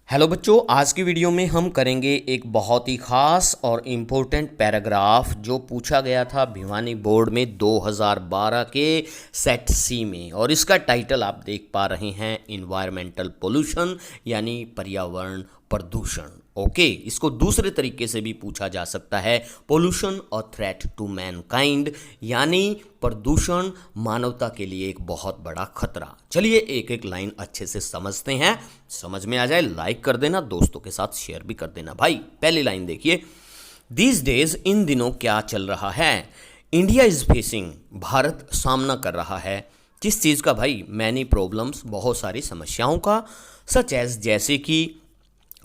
Hello बच्चों, आज की वीडियो में हम करेंगे एक बहुत ही ख़ास और इम्पोर्टेंट पैराग्राफ जो पूछा गया था भिवानी बोर्ड में 2012 के सेट सी में। और इसका टाइटल आप देख पा रहे हैं, इन्वायरमेंटल पोल्यूशन यानी पर्यावरण प्रदूषण। ओके, इसको दूसरे तरीके से भी पूछा जा सकता है, pollution a threat to mankind, यानी प्रदूषण मानवता के लिए एक बहुत बड़ा खतरा। चलिए एक एक लाइन अच्छे से समझते हैं, समझ में आ जाए लाइक कर देना, दोस्तों के साथ शेयर भी कर देना। भाई पहली लाइन देखिए, दीज डेज, इन दिनों क्या चल रहा है। इंडिया इज फेसिंग, भारत सामना कर रहा है किस चीज़ का भाई, मैनी प्रॉब्लम्स, बहुत सारी समस्याओं का, सच एज जैसे कि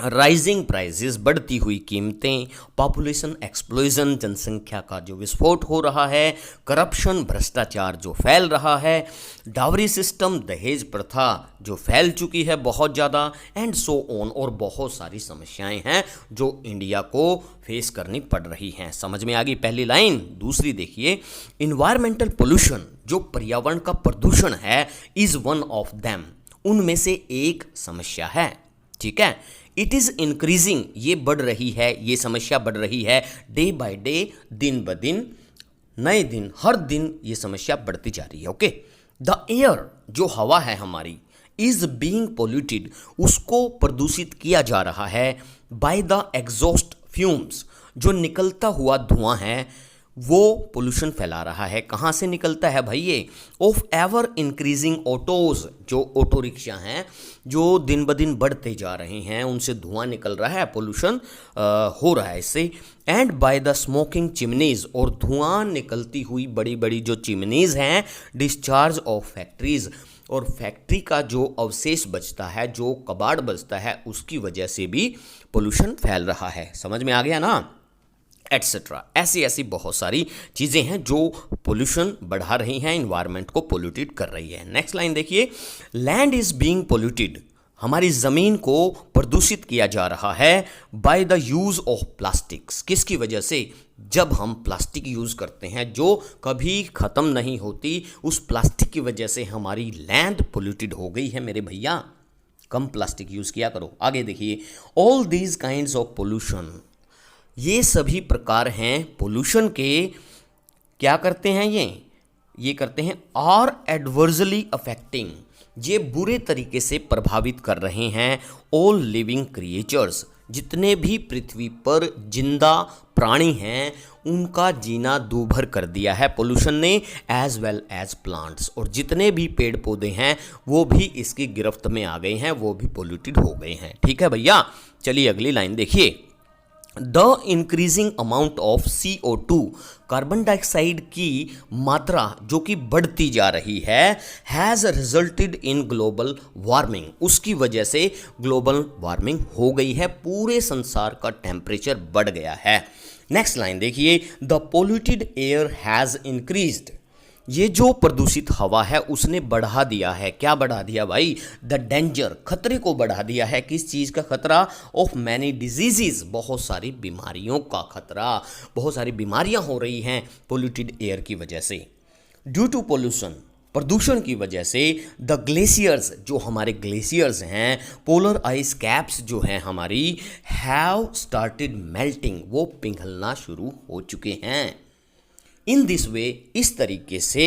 राइजिंग प्राइजेस, बढ़ती हुई कीमतें, पॉपुलेशन एक्सप्लोजन, जनसंख्या का जो विस्फोट हो रहा है, करप्शन, भ्रष्टाचार जो फैल रहा है, डावरी सिस्टम, दहेज प्रथा जो फैल चुकी है बहुत ज़्यादा, एंड सो ऑन, और बहुत सारी समस्याएं हैं जो इंडिया को फेस करनी पड़ रही हैं। समझ में आ गई पहली लाइन। दूसरी देखिए, इन्वायरमेंटल पोल्यूशन जो पर्यावरण का प्रदूषण है, इज़ वन ऑफ देम, उनमें से एक समस्या है। ठीक है, इट इज़ इंक्रीजिंग, ये बढ़ रही है, ये समस्या बढ़ रही है, डे बाय डे, दिन ब दिन, नए दिन, हर दिन ये समस्या बढ़ती जा रही है। ओके, द एयर जो हवा है हमारी, इज बीइंग पोल्यूटेड, उसको प्रदूषित किया जा रहा है, बाय द एग्जॉस्ट फ्यूम्स, जो निकलता हुआ धुआं है वो पोल्यूशन फैला रहा है। कहाँ से निकलता है भाई ये, ऑफ एवर इंक्रीजिंग ऑटोज, जो ऑटो रिक्शा हैं जो दिन ब दिन बढ़ते जा रहे हैं, उनसे धुआं निकल रहा है, पोल्यूशन हो रहा है इससे। And by the smoking chimneys, और धुआं निकलती हुई बड़ी बड़ी जो चिमनीज हैं, डिस्चार्ज ऑफ फैक्ट्रीज, और फैक्ट्री का जो अवशेष बचता है, जो कबाड़ बचता है, उसकी वजह से भी पोल्यूशन फैल रहा है। समझ में आ गया ना, एट्सेट्रा। ऐसी ऐसी बहुत सारी चीज़ें हैं जो पोल्यूशन बढ़ा रही हैं, इन्वायरमेंट को पोल्यूटेड कर रही है। नेक्स्ट लाइन देखिए, लैंड इज़ बीइंग पोल्यूटेड, हमारी ज़मीन को प्रदूषित किया जा रहा है, by the use of plastics, किसकी वजह से, जब हम प्लास्टिक यूज़ करते हैं जो कभी ख़त्म नहीं होती, उस प्लास्टिक की वजह से हमारी लैंड पोल्यूटेड हो गई है मेरे भैया। कम प्लास्टिक यूज़ किया करो। आगे देखिए, all these kinds of pollution, ये सभी प्रकार हैं पोल्यूशन के, क्या करते हैं ये करते हैं, आर एडवर्सली अफेक्टिंग, ये बुरे तरीके से प्रभावित कर रहे हैं, ऑल लिविंग क्रिएचर्स, जितने भी पृथ्वी पर जिंदा प्राणी हैं उनका जीना दूभर कर दिया है पोल्यूशन ने, एज वेल एज प्लांट्स, और जितने भी पेड़ पौधे हैं वो भी इसकी गिरफ्त में आ गए हैं, वो भी पोल्यूटेड हो गए हैं। ठीक है भैया, चलिए अगली लाइन देखिए, the increasing amount of CO2, carbon dioxide की मात्रा जो कि बढ़ती जा रही है, has resulted in global warming, उसकी वजह से ग्लोबल वार्मिंग हो गई है, पूरे संसार का टेम्परेचर बढ़ गया है। नेक्स्ट लाइन देखिए, the polluted air has increased, ये जो प्रदूषित हवा है उसने बढ़ा दिया है, क्या बढ़ा दिया भाई, द डेंजर, खतरे को बढ़ा दिया है। किस चीज़ का खतरा, ऑफ मैनी डिजीजेज, बहुत सारी बीमारियों का खतरा, बहुत सारी बीमारियां हो रही हैं पोल्यूटेड एयर की वजह से। ड्यू टू पोल्यूशन, प्रदूषण की वजह से, द ग्लेशियर्स, जो हमारे ग्लेशियर्स हैं, पोलर आइस कैप्स जो हैं हमारी, हैव स्टार्टेड मेल्टिंग, वो पिघलना शुरू हो चुके हैं। इन दिस वे, इस तरीके से,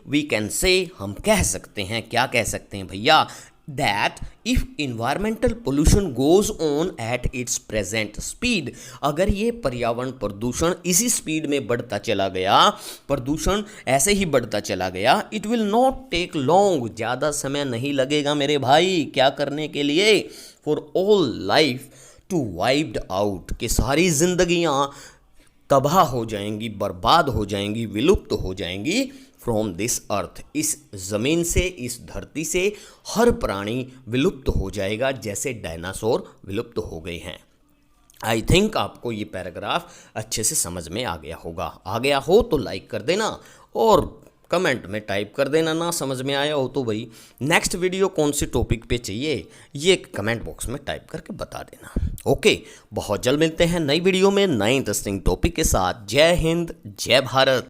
वी कैन से, हम कह सकते हैं, क्या कह सकते हैं भैया, that if environmental pollution goes on at its present speed, अगर ये पर्यावरण प्रदूषण इसी स्पीड में बढ़ता चला गया, प्रदूषण ऐसे ही बढ़ता चला गया, it will not take long, ज़्यादा समय नहीं लगेगा मेरे भाई, क्या करने के लिए, for all life to wiped out, कि सारी जिंदगियां तबाह हो जाएंगी, बर्बाद हो जाएंगी, विलुप्त हो जाएंगी, फ्रॉम दिस अर्थ, इस ज़मीन से, इस धरती से हर प्राणी विलुप्त हो जाएगा, जैसे डायनासोर विलुप्त हो गए हैं। आई थिंक आपको ये पैराग्राफ अच्छे से समझ में आ गया होगा। आ गया हो तो लाइक कर देना और कमेंट में टाइप कर देना, ना समझ में आया हो तो भाई नेक्स्ट वीडियो कौन से टॉपिक पे चाहिए ये कमेंट बॉक्स में टाइप करके बता देना। ओके, बहुत जल्द मिलते हैं नई वीडियो में नए इंटरेस्टिंग टॉपिक के साथ। जय हिंद, जय भारत।